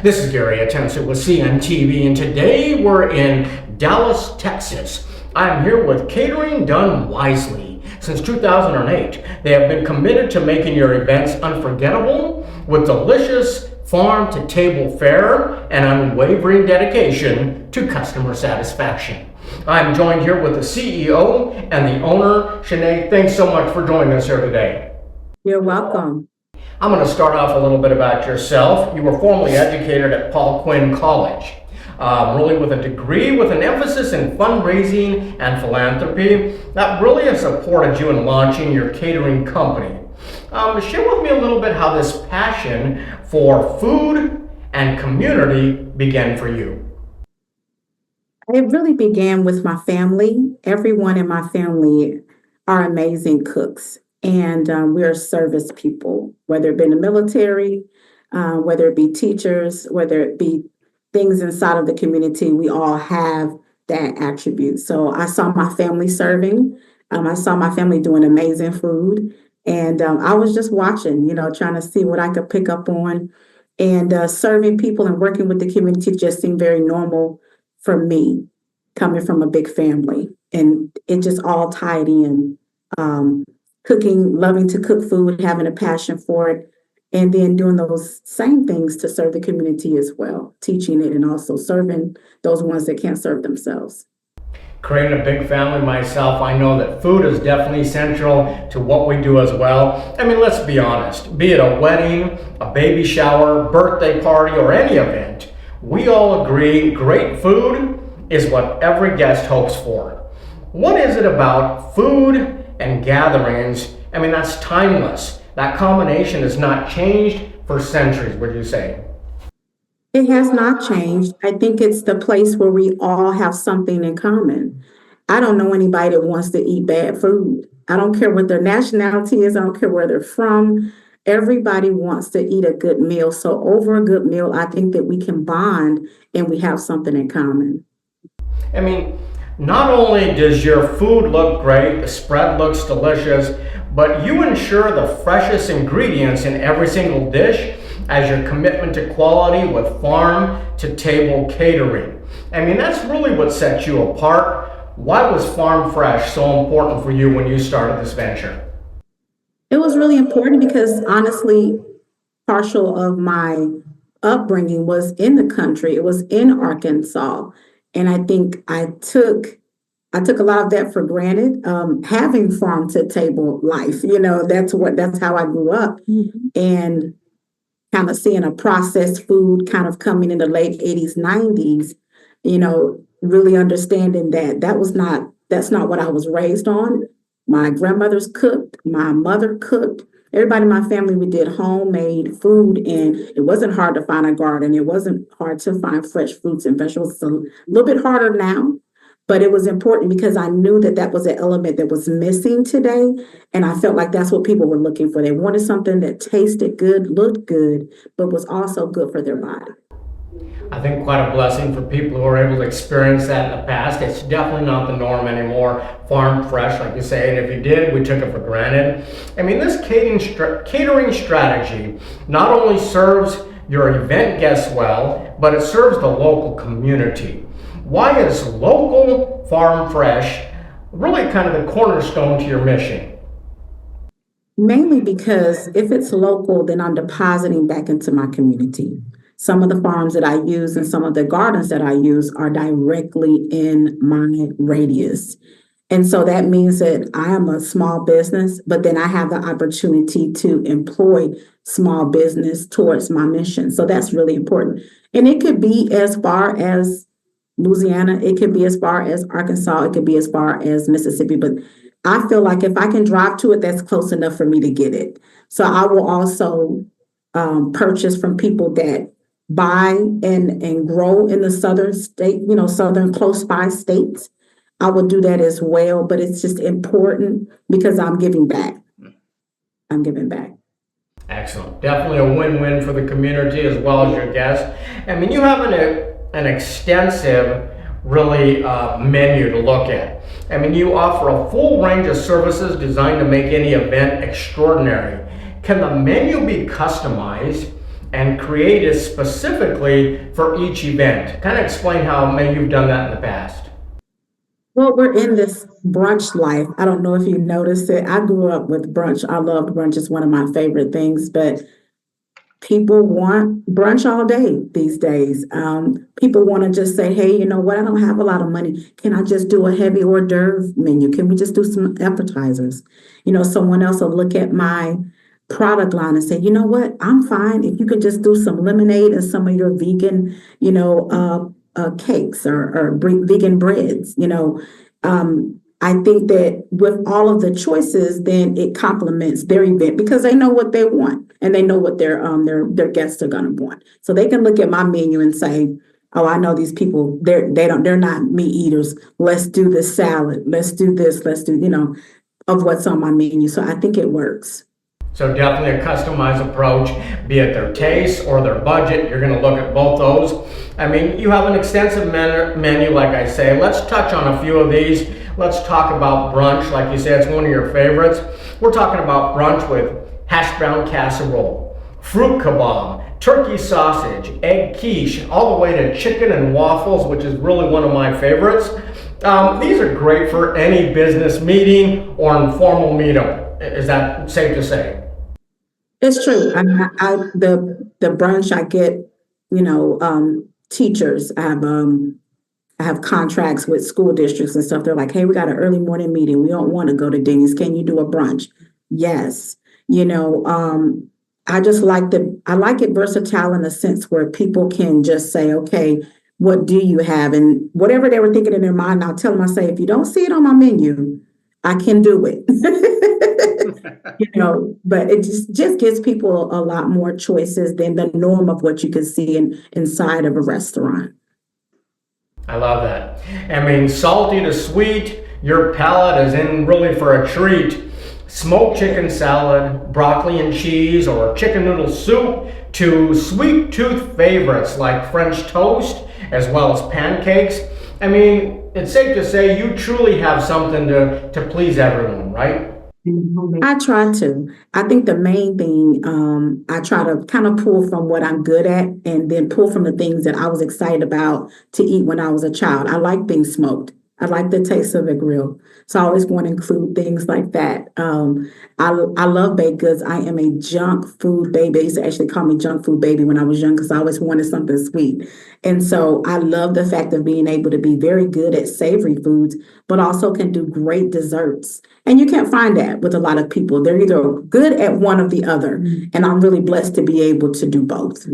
This is Atencio with CNTV, and today we're in Dallas, Texas. I'm here with Catering Done Wisely. Since 2008, they have been committed to making your events unforgettable with delicious farm-to-table fare and unwavering dedication to customer satisfaction. I'm joined here with the CEO and the owner, Shanay. Thanks so much for joining us here today. You're welcome. I'm going to start off a little bit about yourself. You were formerly educated at Paul Quinn College, really with a degree with an emphasis in fundraising and philanthropy. That really has supported you in launching your catering company. Share with me a little bit how this passion for food and community began for you. It really began with my family. Everyone in my family are amazing cooks, and we're service people, whether it be in the military, whether it be teachers, whether it be things inside of the community, we all have that attribute. So I saw my family serving. I saw my family doing amazing food. And I was just watching, trying to see what I could pick up on. And serving people and working with the community just seemed very normal for me, coming from a big family. And it just all tied in. Cooking, loving to cook food, having a passion for it, and then doing those same things to serve the community as well, teaching it and also serving those ones that can't serve themselves. Creating a big family myself, I know that food is definitely central to what we do as well. I mean, let's be honest, be it a wedding, a baby shower, birthday party, or any event, we all agree great food is what every guest hopes for. What is it about food and gatherings? I mean, that's timeless. That combination has not changed for centuries, would you say? It has not changed. I think it's the place where we all have something in common. I don't know anybody that wants to eat bad food. I don't care what their nationality is. I don't care where they're from. Everybody wants to eat a good meal. So over a good meal, I think that we can bond and we have something in common. I mean, not only does your food look great, the spread looks delicious, but you ensure the freshest ingredients in every single dish as your commitment to quality with farm-to-table catering. I mean, that's really what sets you apart. Why was Farm Fresh so important for you when you started this venture? It was really important because honestly, partial of my upbringing was in the country. It was in Arkansas. And I think I took a lot of that for granted, having farm to table life, that's how I grew up. Mm-hmm. And kind of seeing a processed food kind of coming in the late 80s, 90s, really understanding that's not what I was raised on. My grandmother's cooked, my mother cooked. Everybody in my family, we did homemade food, and it wasn't hard to find a garden. It wasn't hard to find fresh fruits and vegetables. It's a little bit harder now, but it was important because I knew that was an element that was missing today. And I felt like that's what people were looking for. They wanted something that tasted good, looked good, but was also good for their body. I think quite a blessing for people who are able to experience that in the past. It's definitely not the norm anymore. Farm fresh, like you say, and if you did, we took it for granted. I mean, this catering strategy not only serves your event guests well, but it serves the local community. Why is local farm fresh really kind of the cornerstone to your mission? Mainly because if it's local, then I'm depositing back into my community. Some of the farms that I use and some of the gardens that I use are directly in my radius. And so that means that I am a small business, but then I have the opportunity to employ small business towards my mission. So that's really important. And it could be as far as Louisiana, it could be as far as Arkansas, it could be as far as Mississippi, but I feel like if I can drive to it, that's close enough for me to get it. So I will also purchase from people that buy and grow in the southern state, southern close by states. I will do that as well, but it's just important because I'm giving back. I'm giving back. Excellent. Definitely a win-win for the community as well as your guests. I mean, you have an extensive menu to look at. I mean, you offer a full range of services designed to make any event extraordinary. Can the menu be customized and created specifically for each event. Kind of explain how maybe you've done that in the past. Well, we're in this brunch life. I don't know if you noticed it. I grew up with brunch. I loved brunch. It's one of my favorite things, but people want brunch all day these days. People want to just say, hey, you know what? I don't have a lot of money. Can I just do a heavy hors d'oeuvre menu? Can we just do some appetizers? Someone else will look at my product line and say, you know what? I'm fine if you could just do some lemonade and some of your vegan, cakes or vegan breads. I think that with all of the choices, then it complements their event because they know what they want and they know what their guests are going to want. So they can look at my menu and say, "Oh, I know these people. They're not meat eaters. Let's do this salad. Let's do this. Let's do of what's on my menu." So I think it works. So definitely a customized approach, be it their taste or their budget. You're going to look at both those. I mean, you have an extensive menu, like I say. Let's touch on a few of these. Let's talk about brunch. Like you said, it's one of your favorites. We're talking about brunch with hash brown casserole, fruit kebab, turkey sausage, egg quiche, all the way to chicken and waffles, which is really one of my favorites. These are great for any business meeting or informal meetup. Is that safe to say? It's true. The brunch I get, teachers. I have contracts with school districts and stuff. They're like, hey, we got an early morning meeting. We don't want to go to Denny's. Can you do a brunch? Yes. I just I like it versatile in the sense where people can just say, okay, what do you have? And whatever they were thinking in their mind, I'll tell them, I say, if you don't see it on my menu, I can do it. But it just gives people a lot more choices than the norm of what you can see inside of a restaurant. I love that. I mean, salty to sweet, your palate is in really for a treat. Smoked chicken salad, broccoli and cheese, or chicken noodle soup, to sweet tooth favorites like French toast, as well as pancakes. I mean, it's safe to say you truly have something to please everyone, right? I try to. I think the main thing, I try to kind of pull from what I'm good at and then pull from the things that I was excited about to eat when I was a child. I like being smoked. I like the taste of a grill. So I always want to include things like that. I love baked goods. I am a junk food baby. They used to actually call me junk food baby when I was young because I always wanted something sweet. And so I love the fact of being able to be very good at savory foods, but also can do great desserts. And you can't find that with a lot of people. They're either good at one or the other. And I'm really blessed to be able to do both.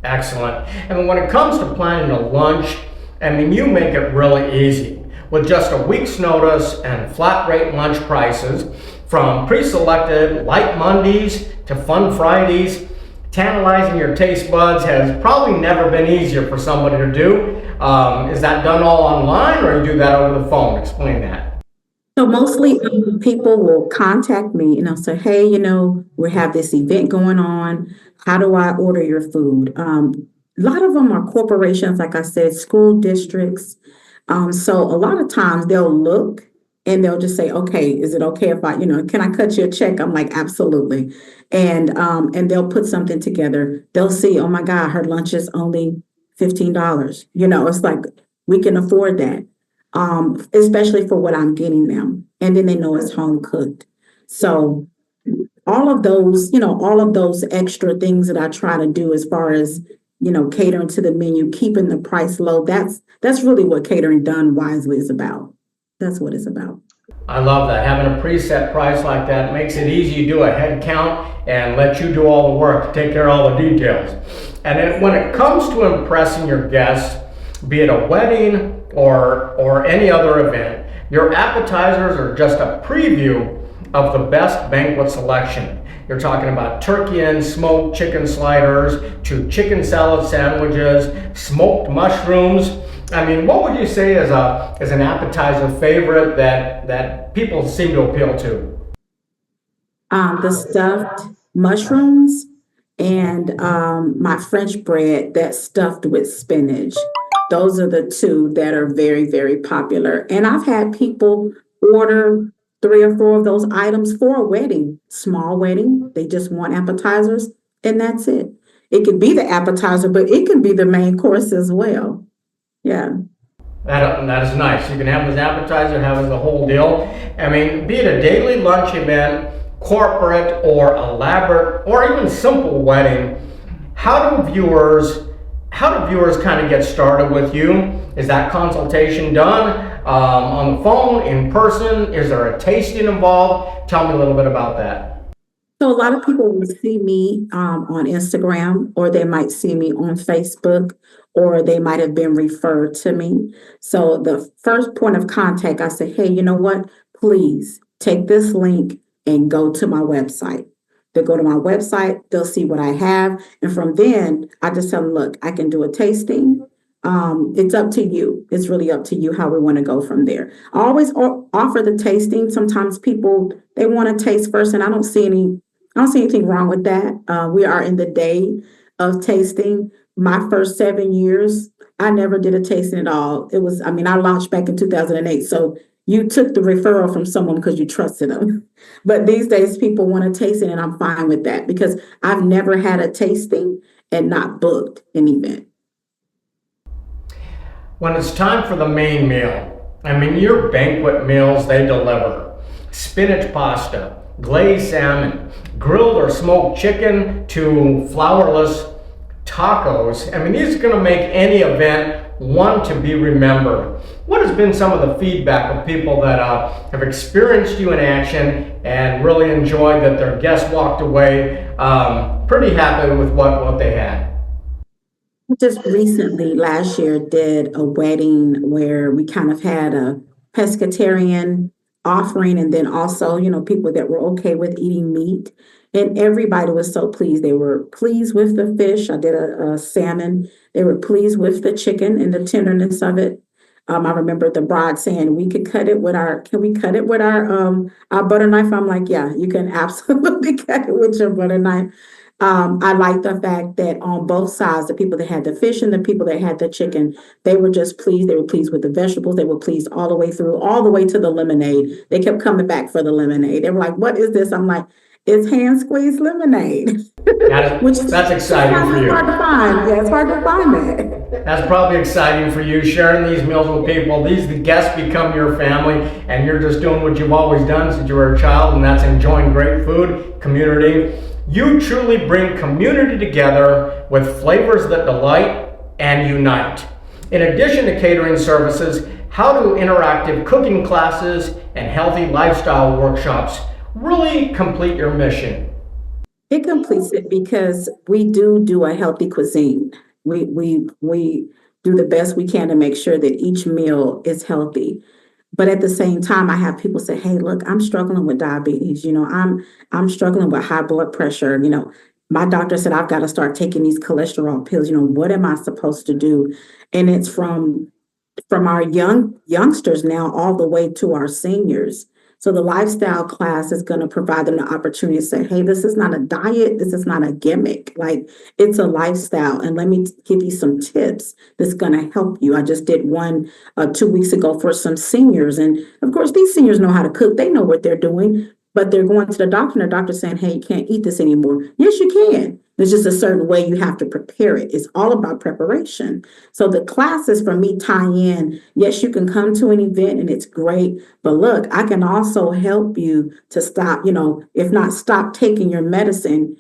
Excellent. And when it comes to planning a lunch, I mean, you make it really easy. With just a week's notice and flat rate lunch prices, from pre-selected light Mondays to fun Fridays, tantalizing your taste buds has probably never been easier for somebody to do. Is that done all online or you do that over the phone? Explain that. So mostly people will contact me and I'll say, hey, we have this event going on. How do I order your food? A lot of them are corporations, like I said, school districts. So a lot of times they'll look and they'll just say, okay, is it okay if can I cut you a check? I'm like, absolutely. And they'll put something together. They'll see, oh my God, her lunch is only $15. It's like, we can afford that. Especially for what I'm getting them. And then they know it's home cooked. So all of those extra things that I try to do as far as catering to the menu, keeping the price low. That's really what catering done wisely is about. That's what it's about. I love that. Having a preset price like that makes it easy to do a head count and let you do all the work, take care of all the details. And then when it comes to impressing your guests, be it a wedding or any other event, your appetizers are just a preview of the best banquet selection. You're talking about turkey and smoked chicken sliders to chicken salad sandwiches, smoked mushrooms. I mean, what would you say is an appetizer favorite that people seem to appeal to? The stuffed mushrooms and my French bread that's stuffed with spinach. Those are the two that are very, very popular. And I've had people order 3 or 4 of those items for a wedding, small wedding. They just want appetizers and that's it. It could be the appetizer, but it can be the main course as well. Yeah. That is nice. You can have it as appetizer, have it as the whole deal. I mean, be it a daily lunch event, corporate or elaborate, or even simple wedding, how do viewers kind of get started with you? Is that consultation done on the phone, in person? Is there a tasting involved? Tell me a little bit about that. So a lot of people will see me on Instagram, or they might see me on Facebook, or they might have been referred to me. So the first point of contact, I say, hey, you know what? Please take this link and go to my website. They'll go to my website, they'll see what I have. And from then, I just tell them, look, I can do a tasting. It's up to you. It's really up to you how we want to go from there. I always offer the tasting. Sometimes people, they want to taste first, and I don't see anything wrong with that. We are in the day of tasting. My first 7 years, I never did a tasting at all. I launched back in 2008. So you took the referral from someone because you trusted them. But these days, people want to taste it, and I'm fine with that because I've never had a tasting and not booked an event. When it's time for the main meal, I mean, your banquet meals, they deliver. Spinach pasta, glazed salmon, grilled or smoked chicken to flourless tacos. I mean, these are going to make any event one to be remembered. What has been some of the feedback of people that have experienced you in action and really enjoyed that their guests walked away pretty happy with what they had? Just recently, last year, did a wedding where we kind of had a pescatarian offering, and then also, people that were okay with eating meat. And everybody was so pleased. They were pleased with the fish. I did a salmon. They were pleased with the chicken and the tenderness of it. I remember the bride saying, can we cut it with our butter knife? I'm like, yeah, you can absolutely cut it with your butter knife. I like the fact that on both sides, the people that had the fish and the people that had the chicken, they were just pleased. They were pleased with the vegetables. They were pleased all the way through, all the way to the lemonade. They kept coming back for the lemonade. They were like, what is this? I'm like, it's hand squeezed lemonade. That's exciting for you. Hard to find. Yeah, it's hard to find that. That's probably exciting for you, sharing these meals with people. The guests become your family, and you're just doing what you've always done since you were a child, and that's enjoying great food, community. You truly bring community together with flavors that delight and unite. In addition to catering services, how do interactive cooking classes and healthy lifestyle workshops really complete your mission? It completes it because we do a healthy cuisine. We do the best we can to make sure that each meal is healthy. But at the same time, I have people say, hey, look, I'm struggling with diabetes. I'm struggling with high blood pressure. My doctor said I've got to start taking these cholesterol pills. What am I supposed to do? And it's from our youngsters now all the way to our seniors. So the lifestyle class is going to provide them the opportunity to say, hey, this is not a diet. This is not a gimmick. Like, it's a lifestyle. And let me give you some tips that's going to help you. I just did one 2 weeks ago for some seniors. And of course, these seniors know how to cook. They know what they're doing, but they're going to the doctor, and the doctor's saying, hey, you can't eat this anymore. Yes, you can. There's just a certain way you have to prepare it. It's all about preparation. So the classes for me tie in. Yes, you can come to an event and it's great, but look, I can also help you to stop, if not stop taking your medicine,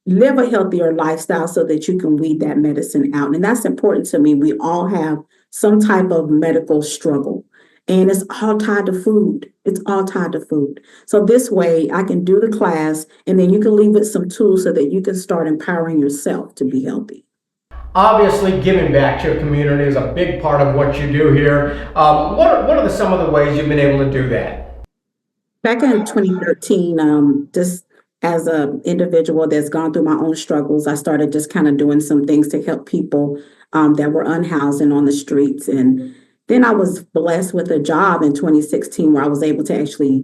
live a healthier lifestyle so that you can weed that medicine out. And that's important to me. We all have some type of medical struggle. And it's all tied to food. It's all tied to food. So this way I can do the class, and then you can leave with some tools so that you can start empowering yourself to be healthy. Obviously, giving back to your community is a big part of what you do here. What are some of the ways you've been able to do that? Back in 2013, just as an individual that's gone through my own struggles, I started just kind of doing some things to help people that were unhoused and on the streets. And then I was blessed with a job in 2016 where I was able to actually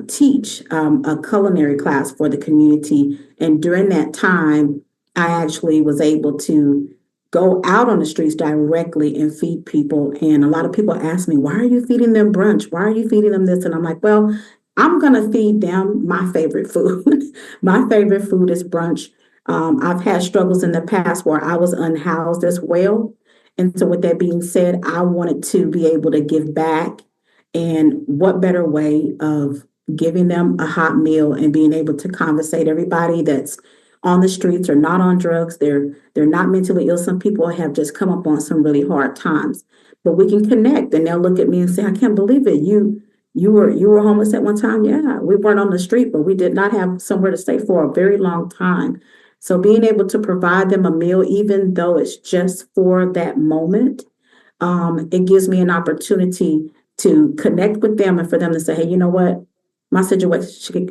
teach a culinary class for the community. And during that time, I actually was able to go out on the streets directly and feed people. And a lot of people ask me, why are you feeding them brunch? Why are you feeding them this? And I'm like, well, I'm going to feed them my favorite food. My favorite food is brunch. I've had struggles in the past where I was unhoused as well. And so with that being said, I wanted to be able to give back. And what better way of giving them a hot meal and being able to conversate everybody that's on the streets or not on drugs. They're not mentally ill. Some people have just come up on some really hard times. But we can connect and they'll look at me and say, I can't believe it. You were homeless at one time. Yeah, we weren't on the street, but we did not have somewhere to stay for a very long time. So being able to provide them a meal, even though it's just for that moment, it gives me an opportunity to connect with them and for them to say, hey, you know what? My situation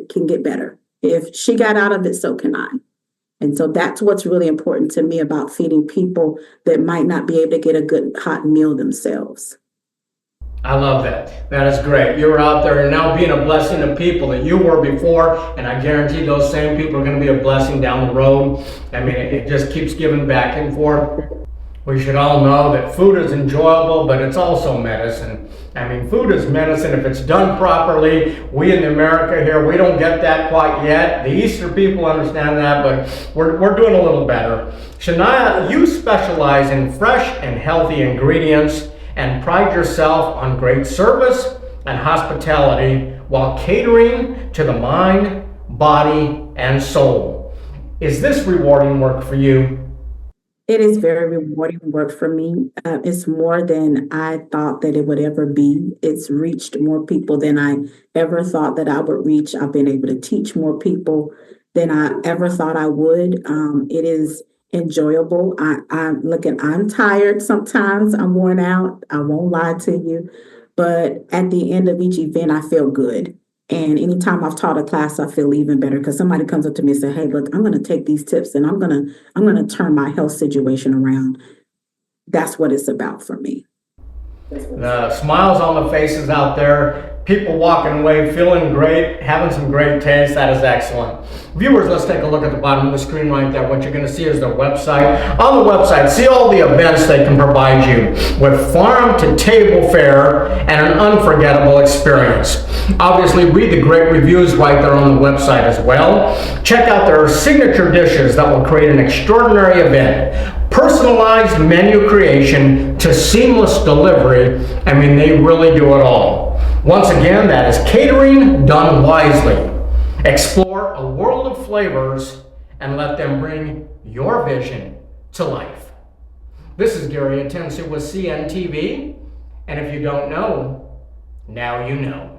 can get better. If she got out of it, so can I. And so that's what's really important to me about feeding people that might not be able to get a good hot meal themselves. I love that. That is great. You're out there and now being a blessing to people that you were before, and I guarantee those same people are going to be a blessing down the road. I mean, it just keeps giving back and forth. We should all know that food is enjoyable, but it's also medicine. I mean, food is medicine if it's done properly. We in America here, we don't get that quite yet. The Eastern people understand that, but we're doing a little better. Shanay, you specialize in fresh and healthy ingredients and pride yourself on great service and hospitality while catering to the mind, body, and soul. Is this rewarding work for you? It is very rewarding work for me. It's more than I thought that it would ever be. It's reached more people than I ever thought that I would reach. I've been able to teach more people than I ever thought I would. It is enjoyable. I'm tired sometimes. I'm worn out. I won't lie to you. But at the end of each event, I feel good. And anytime I've taught a class, I feel even better because somebody comes up to me and say, "Hey, look, I'm going to take these tips and I'm going to turn my health situation around." That's what it's about for me. The smiles on the faces out there, people walking away feeling great, having some great taste. That is excellent. Viewers, let's take a look at the bottom of the screen right there. What you're going to see is their website. On the website, see all the events they can provide you with farm to table fare and an unforgettable experience. Obviously, read the great reviews right there on the website as well. Check out their signature dishes that will create an extraordinary event. Personalized menu creation to seamless delivery. I mean, they really do it all. Once again, that is catering done wisely. Explore a world of flavors and let them bring your vision to life. This is Gary Atencio with CNTV, and if you don't know, now you know.